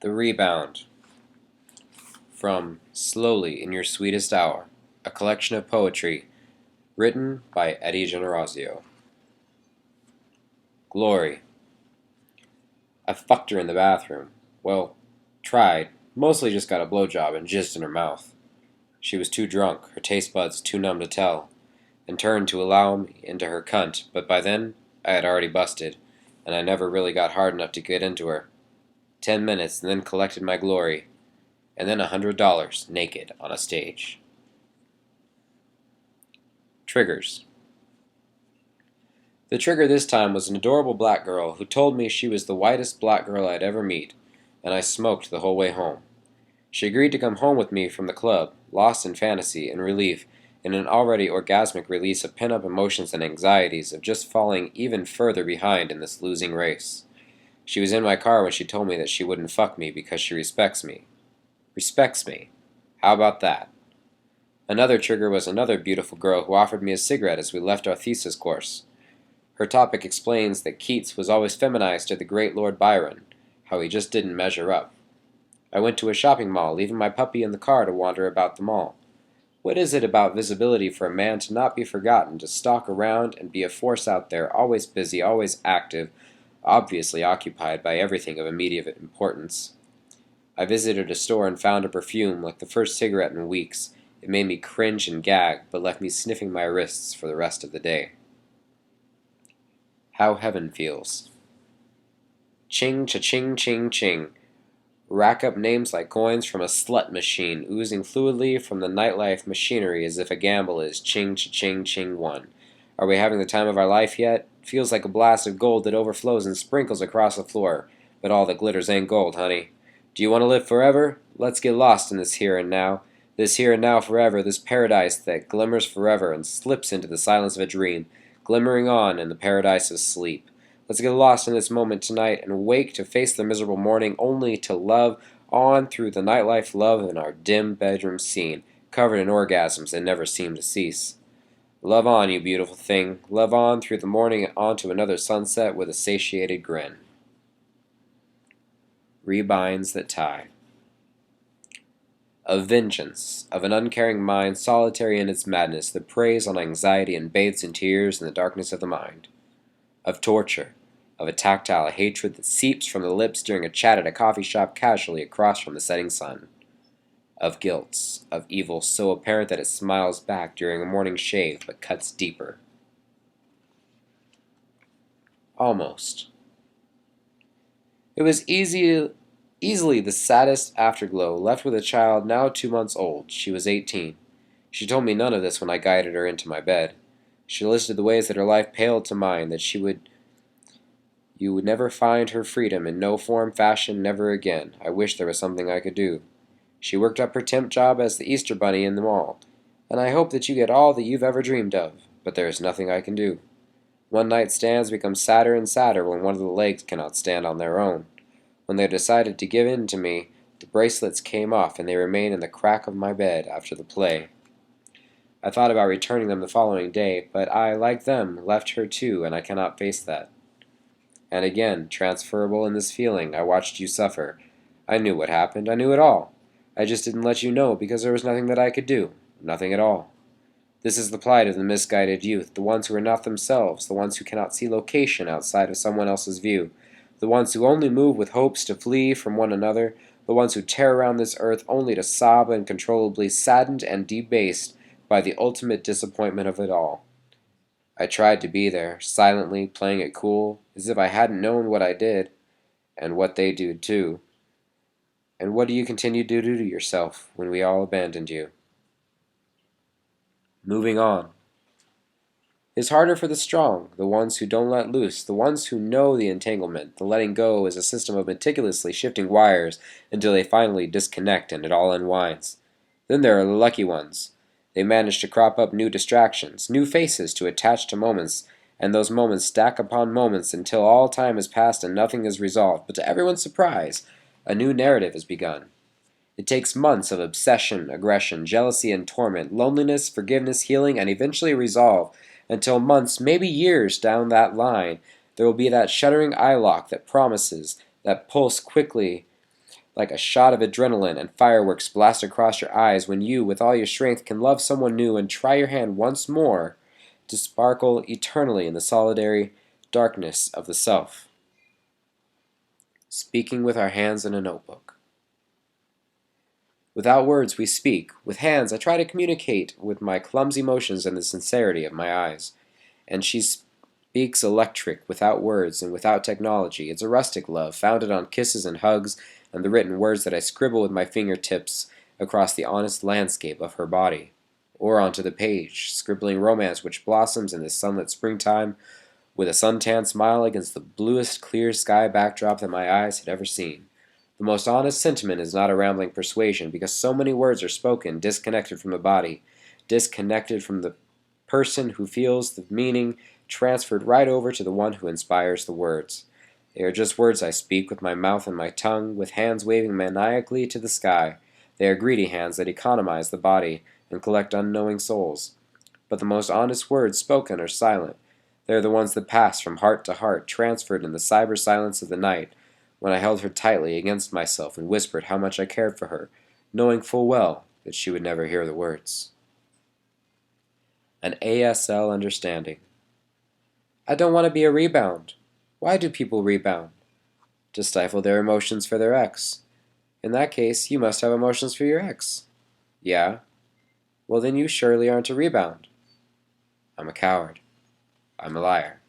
The Rebound from Slowly in Your Sweetest Hour, a collection of poetry written by Eddie Generosio. Glory. I fucked her in the bathroom. Well, tried. Mostly just got a blowjob and jizzed in her mouth. She was too drunk, her taste buds too numb to tell, and turned to allow me into her cunt, but by then I had already busted, and I never really got hard enough to get into her. 10 minutes, and then collected my glory, and then $100 naked on a stage. Triggers. The trigger this time was an adorable black girl who told me she was the whitest black girl I'd ever meet, and I smoked the whole way home. She agreed to come home with me from the club, lost in fantasy and relief, in an already orgasmic release of pent-up emotions and anxieties of just falling even further behind in this losing race. She was in my car when she told me that she wouldn't fuck me because she respects me. Respects me. How about that? Another trigger was another beautiful girl who offered me a cigarette as we left our thesis course. Her topic explains that Keats was always feminized to the great Lord Byron, how he just didn't measure up. I went to a shopping mall, leaving my puppy in the car to wander about the mall. What is it about visibility for a man to not be forgotten, to stalk around and be a force out there, always busy, always active, obviously occupied by everything of immediate importance? I visited a store and found a perfume like the first cigarette in weeks. It made me cringe and gag, but left me sniffing my wrists for the rest of the day. How heaven feels. Ching, cha-ching, ching, ching. Rack up names like coins from a slut machine, oozing fluidly from the nightlife machinery as if a gamble is ching, cha-ching, ching one. Are we having the time of our life yet? Feels like a blast of gold that overflows and sprinkles across the floor. But all that glitters ain't gold, honey. Do you want to live forever? Let's get lost in this here and now. This here and now forever, this paradise that glimmers forever and slips into the silence of a dream, glimmering on in the paradise of sleep. Let's get lost in this moment tonight and wake to face the miserable morning, only to love on through the nightlife love in our dim bedroom scene, covered in orgasms that never seem to cease. Love on, you beautiful thing. Love on through the morning and on to another sunset with a satiated grin. Rebinds that tie. Of vengeance, of an uncaring mind solitary in its madness that preys on anxiety and bathes in tears in the darkness of the mind. Of torture, of a tactile hatred that seeps from the lips during a chat at a coffee shop casually across from the setting sun. Of guilt, of evil so apparent that it smiles back during a morning shave but cuts deeper. Almost. It was easily the saddest afterglow, left with a child now 2 months old. She was 18. She told me none of this when I guided her into my bed. She listed the ways that her life paled to mine, that you would never find her freedom in no form, fashion, never again. I wish there was something I could do. She worked up her temp job as the Easter Bunny in the mall, and I hope that you get all that you've ever dreamed of, but there is nothing I can do. One-night stands become sadder and sadder when one of the legs cannot stand on their own. When they decided to give in to me, the bracelets came off and they remain in the crack of my bed after the play. I thought about returning them the following day, but I, like them, left her too, and I cannot face that. And again, transferable in this feeling, I watched you suffer. I knew what happened. I knew it all. I just didn't let you know because there was nothing that I could do. Nothing at all. This is the plight of the misguided youth, the ones who are not themselves, the ones who cannot see location outside of someone else's view, the ones who only move with hopes to flee from one another, the ones who tear around this earth only to sob uncontrollably, saddened and debased by the ultimate disappointment of it all. I tried to be there, silently, playing it cool, as if I hadn't known what I did, and what they did too. And what do you continue to do to yourself when we all abandoned you? Moving on. It's harder for the strong, the ones who don't let loose, the ones who know the entanglement. The letting go is a system of meticulously shifting wires until they finally disconnect and it all unwinds. Then there are the lucky ones. They manage to crop up new distractions, new faces to attach to moments, and those moments stack upon moments until all time has passed and nothing is resolved. But to everyone's surprise, a new narrative has begun. It takes months of obsession, aggression, jealousy, and torment, loneliness, forgiveness, healing, and eventually resolve, until months, maybe years down that line, there will be that shuddering eye lock that promises, that pulse quickly, like a shot of adrenaline and fireworks blast across your eyes when you, with all your strength, can love someone new and try your hand once more to sparkle eternally in the solitary darkness of the self. Speaking with our hands in a notebook. Without words we speak. With hands I try to communicate with my clumsy motions and the sincerity of my eyes. And she speaks electric, without words and without technology. It's a rustic love, founded on kisses and hugs and the written words that I scribble with my fingertips across the honest landscape of her body. Or onto the page, scribbling romance which blossoms in the sunlit springtime with a suntanned smile against the bluest clear sky backdrop that my eyes had ever seen. The most honest sentiment is not a rambling persuasion, because so many words are spoken, disconnected from the body, disconnected from the person who feels the meaning, transferred right over to the one who inspires the words. They are just words I speak with my mouth and my tongue, with hands waving maniacally to the sky. They are greedy hands that economize the body and collect unknowing souls. But the most honest words spoken are silent. They are the ones that pass from heart to heart, transferred in the cyber silence of the night, when I held her tightly against myself and whispered how much I cared for her, knowing full well that she would never hear the words. An ASL understanding. I don't want to be a rebound. Why do people rebound? To stifle their emotions for their ex. In that case, you must have emotions for your ex. Yeah. Well, then you surely aren't a rebound. I'm a coward. I'm a liar.